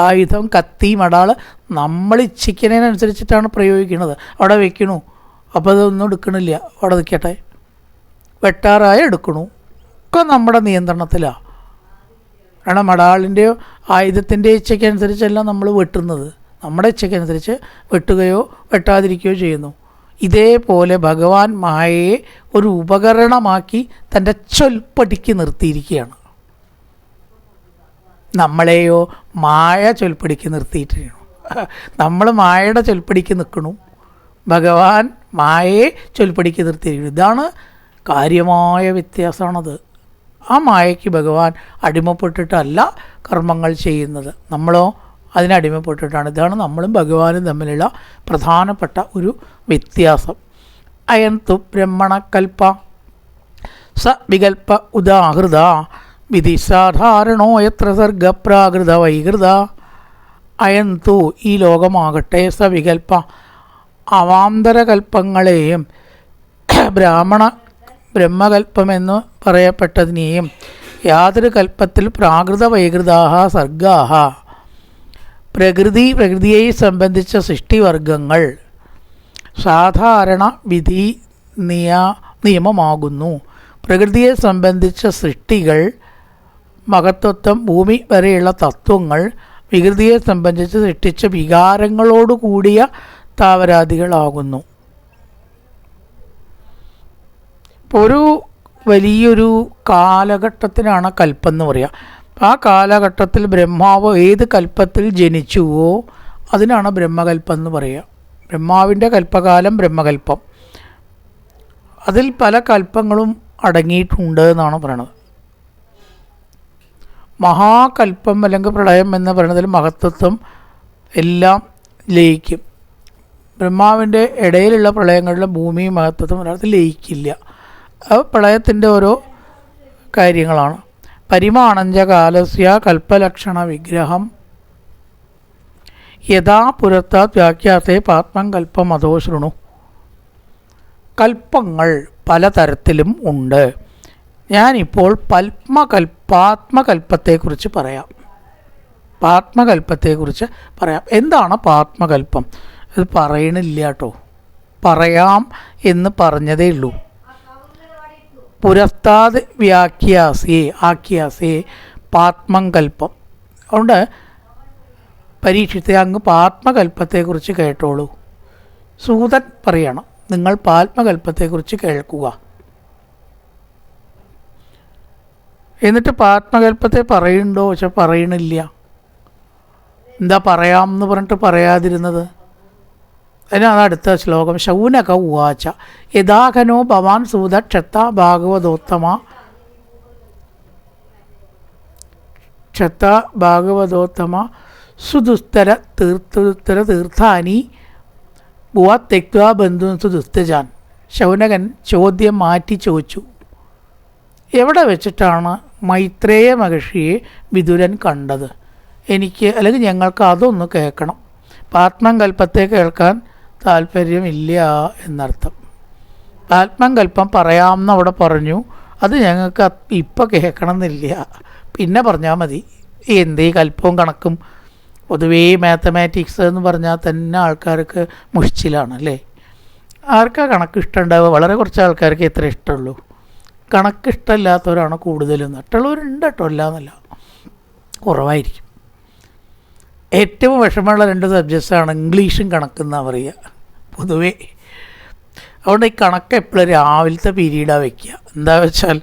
ആയുധം, കത്തി, മടാൾ നമ്മൾ ഇച്ഛിക്കുന്നതിനനുസരിച്ചിട്ടാണ് പ്രയോഗിക്കുന്നത്. അവിടെ വെക്കണു, അപ്പോൾ അതൊന്നും എടുക്കണില്ല, അവിടെ നിൽക്കട്ടെ. വെട്ടാറായ എടുക്കണു, ഒക്കെ നമ്മുടെ നിയന്ത്രണത്തിലാണ്. കാരണം മടാളിൻ്റെയോ ആയുധത്തിൻ്റെ ഇച്ഛയ്ക്കനുസരിച്ചല്ല നമ്മൾ വെട്ടുന്നത്, നമ്മുടെ ഇച്ഛയ്ക്കനുസരിച്ച് വെട്ടുകയോ വെട്ടാതിരിക്കുകയോ ചെയ്യുന്നു. ഇതേപോലെ ഭഗവാൻ മായയെ ഒരു ഉപകരണമാക്കി തൻ്റെ ചൊൽപ്പടിക്ക് നിർത്തിയിരിക്കുകയാണ്. നമ്മളെയോ മായ ചൊൽപ്പടിക്ക് നിർത്തിയിട്ടാണ്. നമ്മൾ മായയുടെ ചൊൽപ്പടിക്ക് നിൽക്കണു, ഭഗവാൻ മായയെ ചൊൽപ്പടിക്ക് നിർത്തിയിരിക്കുന്നു. ഇതാണ് കാര്യമായ വ്യത്യാസമാണത്. ആ മായയ്ക്ക് ഭഗവാൻ അടിമപ്പെട്ടിട്ടല്ല കർമ്മങ്ങൾ ചെയ്യുന്നത്, നമ്മളോ അതിനടിമപ്പെട്ടിട്ടാണ്. ഇതാണ് നമ്മളും ഭഗവാനും തമ്മിലുള്ള പ്രധാനപ്പെട്ട ഒരു വ്യത്യാസം. അയന്തു ബ്രഹ്മണകൽപ്പ സ വികൽപ്പ ഉദാഹൃത വിധി സാധാരണോ എത്ര സർഗപ്രാകൃത വൈകൃത. അയന്തു ഈ ലോകമാകട്ടെ സ വികൽപ്പ അവാന്തരകൽപ്പങ്ങളെയും ബ്രഹ്മകൽപ്പമെന്ന് പറയപ്പെട്ടതിനെയും യാതൊരു കൽപ്പത്തിൽ പ്രാകൃത വൈകൃതാഹ സർഗാഹ പ്രകൃതിയെ സംബന്ധിച്ച സൃഷ്ടിവർഗങ്ങൾ സാധാരണ വിധി നിയമമാകുന്നു. പ്രകൃതിയെ സംബന്ധിച്ച സൃഷ്ടികൾ മഹത്വത്വം, ഭൂമി വരെയുള്ള തത്വങ്ങൾ വികൃതിയെ സംബന്ധിച്ച് സൃഷ്ടിച്ച വികാരങ്ങളോട് കൂടിയ താവരാദികളാകുന്നു. ഒരു വലിയൊരു കാലഘട്ടത്തിനാണ് കൽപ്പം എന്ന് പറയുക. ആ കാലഘട്ടത്തിൽ ബ്രഹ്മാവ് ഏത് കൽപ്പത്തിൽ ജനിച്ചുവോ അതിനാണ് ബ്രഹ്മകൽപ്പം എന്ന് പറയുക. ബ്രഹ്മാവിൻ്റെ കൽപ്പകാലം ബ്രഹ്മകൽപ്പം. അതിൽ പല കൽപ്പങ്ങളും അടങ്ങിയിട്ടുണ്ട് എന്നാണ് പറയണത്. മഹാകൽപ്പം അല്ലെങ്കിൽ പ്രളയം എന്ന് പറയുന്നതിൽ മഹത്വത്വം എല്ലാം ലയിക്കും. ബ്രഹ്മാവിൻ്റെ ഇടയിലുള്ള പ്രളയങ്ങളിലെ ഭൂമിയും മഹത്വത്വം ഒരാൾക്ക് ലയിക്കില്ല. അത് പ്രളയത്തിൻ്റെ ഓരോ കാര്യങ്ങളാണ്. പരിമാണഞ്ച കാലസ്യ കൽപ്പലക്ഷണ വിഗ്രഹം യഥാ പുരത്താത് വ്യാഖ്യാത്തെ പാത്മം കൽപ്പം അതോ ശൃണു. കൽപ്പങ്ങൾ പലതരത്തിലും ഉണ്ട്. ഞാനിപ്പോൾ പാത്മകൽപ്പത്തെക്കുറിച്ച് പറയാം. പാത്മകൽപ്പത്തെക്കുറിച്ച് പറയാം. എന്താണ് പാത്മകൽപ്പം? അത് പറയണില്ല കേട്ടോ, പറയാം എന്ന് പറഞ്ഞതേ ഉള്ളൂ. പുരസ്താത് ആഖ്യാസേ പാത്മം കൽപ്പം. അതുകൊണ്ട് പരീക്ഷിത്തെ അങ്ങ് പാത്മകൽപ്പത്തെക്കുറിച്ച് കേട്ടോളൂ. സൂതൻ പറയണം, നിങ്ങൾ പാത്മകൽപ്പത്തെക്കുറിച്ച് കേൾക്കുക. എന്നിട്ട് പാത്മകൽപ്പത്തെ പറയുന്നുണ്ടോ പക്ഷെ പറയണില്ല. എന്താ പറയാമെന്ന് പറഞ്ഞിട്ട് പറയാതിരുന്നത്? അതിനാണ് അടുത്ത ശ്ലോകം. ശൗനക ഉവാച യഥാഘനോ ഭവാൻ സൂത ക്ഷത്ത ഭാഗവതോത്തമ സുദുസ്തര തീർത്ഥാനി ഭുവ തെക്വാ ബന്ധു സുദുസ്തജാൻ. ശൗനകൻ ചോദ്യം മാറ്റി ചോദിച്ചു, എവിടെ വെച്ചിട്ടാണ് മൈത്രേയ മഹർഷിയെ വിതുരൻ കണ്ടത്? എനിക്ക് അല്ലെങ്കിൽ ഞങ്ങൾക്ക് അതൊന്ന് കേൾക്കണം. പാത്മകൽപ്പത്തെ കേൾക്കാൻ താല്പര്യമില്ല എന്നർത്ഥം. ആത്മകൽപ്പം പറയാമെന്ന് അവിടെ പറഞ്ഞു, അത് ഞങ്ങൾക്ക് ഇപ്പം കേൾക്കണമെന്നില്ല, പിന്നെ പറഞ്ഞാൽ മതി. എന്തേ കൽപ്പവും കണക്കും? പൊതുവേ മാത്തമാറ്റിക്സ് എന്ന് പറഞ്ഞാൽ തന്നെ ആൾക്കാർക്ക് മുഷിച്ചിലാണ് അല്ലേ. ആർക്കാ കണക്ക് ഇഷ്ടമുണ്ടാവുക? വളരെ കുറച്ച് ആൾക്കാർക്ക് എത്ര ഇഷ്ടമുള്ളൂ. കണക്ക് ഇഷ്ടമില്ലാത്തവരാണ് കൂടുതലും. മറ്റുള്ളവരുണ്ട് കേട്ടോ, അല്ലാന്നല്ല, കുറവായിരിക്കും. ഏറ്റവും വിഷമമുള്ള 2 സബ്ജക്ട്സാണ് ഇംഗ്ലീഷും കണക്കെന്നാണ് പറയുക പൊതുവേ. അതുകൊണ്ട് ഈ കണക്ക് എപ്പോഴും രാവിലത്തെ പീരീഡാണ് വയ്ക്കുക. എന്താ വെച്ചാൽ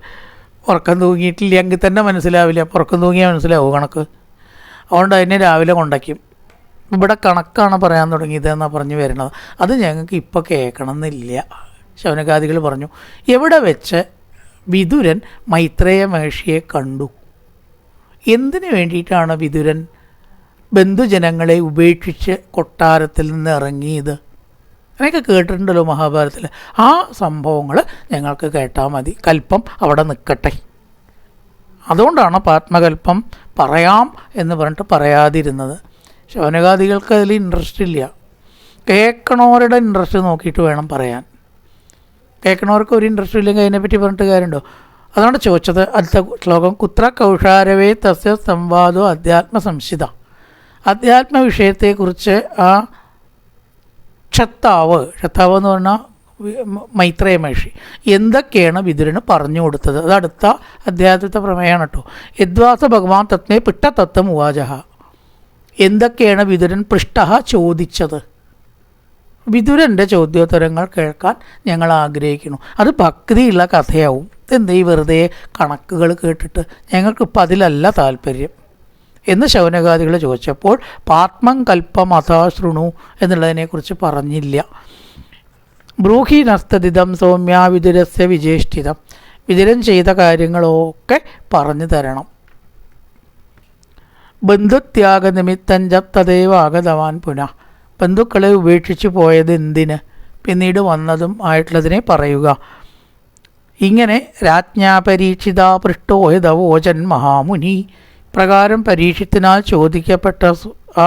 ഉറക്കം തൂങ്ങിയിട്ടില്ലെങ്കിൽ തന്നെ മനസ്സിലാവില്ല, ഉറക്കം തൂങ്ങിയാൽ മനസ്സിലാവും കണക്ക്. അതുകൊണ്ട് അതിനെ രാവിലെ കൊണ്ടയ്ക്കും. ഇവിടെ കണക്കാണ് പറയാൻ തുടങ്ങിയതെന്നാണ് പറഞ്ഞു വരുന്നത്. അത് ഞങ്ങൾക്ക് ഇപ്പോൾ കേൾക്കണമെന്നില്ല. ശൗനകാദികൾ പറഞ്ഞു, എവിടെ വെച്ച് വിതുരൻ മൈത്രേയ മഹർഷിയെ കണ്ടു? എന്തിനു വേണ്ടിയിട്ടാണ് വിതുരൻ ബന്ധുജനങ്ങളെ ഉപേക്ഷിച്ച് കൊട്ടാരത്തിൽ നിന്ന് ഇറങ്ങിയത്? അങ്ങനെയൊക്കെ കേട്ടിട്ടുണ്ടല്ലോ മഹാഭാരതത്തിൽ. ആ സംഭവങ്ങൾ ഞങ്ങൾക്ക് കേട്ടാൽ മതി, കൽപ്പം അവിടെ നിൽക്കട്ടെ. അതുകൊണ്ടാണ് പാത്മകൽപ്പം പറയാം എന്ന് പറഞ്ഞിട്ട് പറയാതിരുന്നത്. ശൗനകാദികൾക്ക് അതിൽ ഇൻട്രസ്റ്റ് ഇല്ല. കേൾക്കണവരുടെ ഇൻട്രസ്റ്റ് നോക്കിയിട്ട് വേണം പറയാൻ. കേൾക്കണവർക്ക് ഒരു ഇൻട്രസ്റ്റ് ഇല്ലെങ്കിൽ അതിനെപ്പറ്റി പറഞ്ഞിട്ട് കാര്യമുണ്ടോ? അതാണ് ചോദിച്ചത്. അടുത്ത ശ്ലോകം. കുത്ര കൗഷാരവേ തസ്യ സംവാദോ അധ്യാത്മ സംശിത. അധ്യാത്മ വിഷയത്തെക്കുറിച്ച് ആ ക്ഷത്താവ് എന്ന് പറഞ്ഞാൽ മൈത്രേയ മഹർഷി എന്തൊക്കെയാണ് വിതുരന് പറഞ്ഞു കൊടുത്തത്? അത് അടുത്ത അധ്യാത്മത്തെ പ്രമേയമാണ് കേട്ടോ. യദ്വാസ ഭഗവാൻ തത്മേ പിട്ടതത്വം ഉവാചഹ. എന്തൊക്കെയാണ് വിതുരൻ പൃഷ്ടഹ ചോദിച്ചത്? വിതുരൻ്റെ ചോദ്യോത്തരങ്ങൾ കേൾക്കാൻ ഞങ്ങൾ ആഗ്രഹിക്കുന്നു. അത് ഭക്തിയുള്ള കഥയാവും. എന്താ ഈ വെറുതെ കണക്കുകൾ കേട്ടിട്ട്? ഞങ്ങൾക്കിപ്പോൾ അതിലല്ല താല്പര്യം എന്ന് ശൗനകാദികൾ ചോദിച്ചപ്പോൾ പാത്മം കൽപ്പം അഥാശൃണു എന്നുള്ളതിനെക്കുറിച്ച് പറഞ്ഞില്ല. ബ്രൂഹി നസ്തദിതം സൗമ്യ വിതുരസ്യ വിജേഷ്ഠിതം. വിതുരൻ ചെയ്ത കാര്യങ്ങളൊക്കെ പറഞ്ഞു തരണം. ബന്ധുത്യാഗ നിമിത്തം ജപ് തദൈവ ആഗതവാൻ പുനഃ. ബന്ധുക്കളെ ഉപേക്ഷിച്ച് പോയത് എന്തിന്, പിന്നീട് വന്നതും ആയിട്ടുള്ളതിനെ പറയുക. ഇങ്ങനെ രാജ്ഞാ പരീക്ഷിത പൃഷ്ടോ യദവോചൻ മഹാമുനി. പ്രകാരം പരീക്ഷത്തിനാൽ ചോദിക്കപ്പെട്ട ആ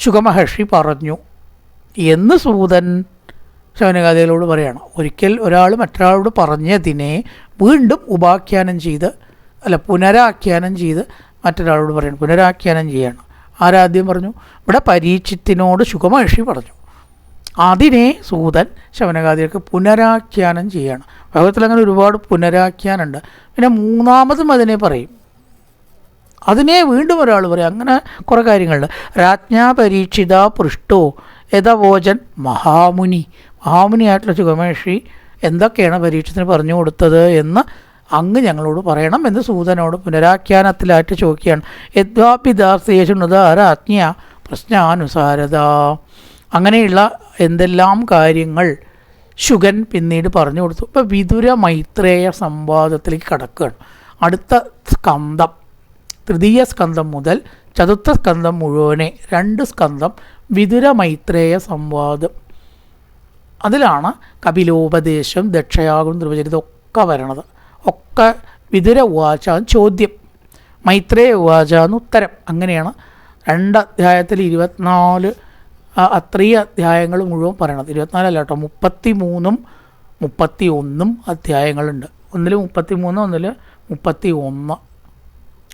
ശുകമഹർഷി പറഞ്ഞു എന്ന് സൂതൻ ശൗനകാദികളോട് പറയണം. ഒരിക്കൽ ഒരാൾ മറ്റൊരാളോട് പറഞ്ഞതിനെ വീണ്ടും പുനരാഖ്യാനം ചെയ്ത് മറ്റൊരാളോട് പറയണം. പുനരാഖ്യാനം ചെയ്യണം. ആരാദ്യം പറഞ്ഞു? ഇവിടെ പരീക്ഷത്തിനോട് ശുകമഹർഷി പറഞ്ഞു. അതിനെ സൂതൻ ശൗനകാദികൾക്ക് പുനരാഖ്യാനം ചെയ്യണം. ഭാഗവതത്തിൽ അങ്ങനെ ഒരുപാട് പുനരാഖ്യാനുണ്ട്. പിന്നെ മൂന്നാമതും അതിനെ പറയും, അതിനെ വീണ്ടും ഒരാൾ പറയും. അങ്ങനെ കുറേ കാര്യങ്ങളുണ്ട്. രാജ്ഞാ പരീക്ഷിത പൃഷ്ടോ യഥവോചൻ മഹാമുനിയായിട്ടുള്ള ശുകമഹർഷി എന്തൊക്കെയാണ് പരീക്ഷത്തിന് പറഞ്ഞു കൊടുത്തത് എന്ന് അങ്ങ് ഞങ്ങളോട് പറയണം എന്ന് സൂതനോട് പുനരാഖ്യാനത്തിലായിട്ട് ചോദിക്കുകയാണ്. യദ്വാപിദാസേഷുണുദാരാജ്ഞ പ്രശ്നാനുസാരത. അങ്ങനെയുള്ള എന്തെല്ലാം കാര്യങ്ങൾ ശുകൻ പിന്നീട് പറഞ്ഞു കൊടുത്തു. ഇപ്പോൾ വിതുര മൈത്രേയ സംവാദത്തിലേക്ക് കടക്കുകയാണ്. അടുത്ത സ്കന്ധം, തൃതീയ സ്കന്ധം മുതൽ ചതുർത്ഥ സ്കന്ധം മുഴുവനെ 2 സ്കന്ധം വിതുര മൈത്രേയ സംവാദം. അതിലാണ് കപിലോപദേശം, ദക്ഷയാഗം, ധ്രുവചരിതം ഒക്കെ വരണത്. ഒക്കെ വിതുര ഉവാച ചോദ്യം, മൈത്രേയ ഉവാച ഉത്തരം. അങ്ങനെയാണ് 2 അധ്യായത്തിൽ 24 അത്രയും അധ്യായങ്ങൾ മുഴുവൻ പറയണത്. 24 അല്ല കേട്ടോ, 33ഉം 31ഉം അധ്യായങ്ങളുണ്ട്. ഒന്നിൽ 33, ഒന്നിൽ 31.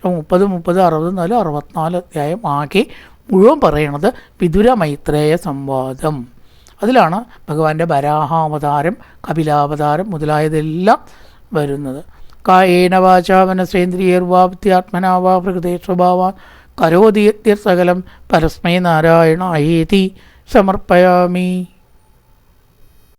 30, 60, 64 അധ്യായം ആകെ മുഴുവൻ പറയണത് വിതുര മൈത്രേയ സംവാദം. അതിലാണ് ഭഗവാന്റെ വരാഹാവതാരം, കപിലാവതാരം മുതലായതെല്ലാം വരുന്നത്. കായേന വാചാ മനസേന്ദ്രിയർവാ ബുദ്ധ്യാത്മനാ വാ പ്രകൃതേ സ്വഭാവാൻ കരോതി യദ്യത് സകലം പരസ്മൈ നാരായണായേതി സമർപ്പയാമി.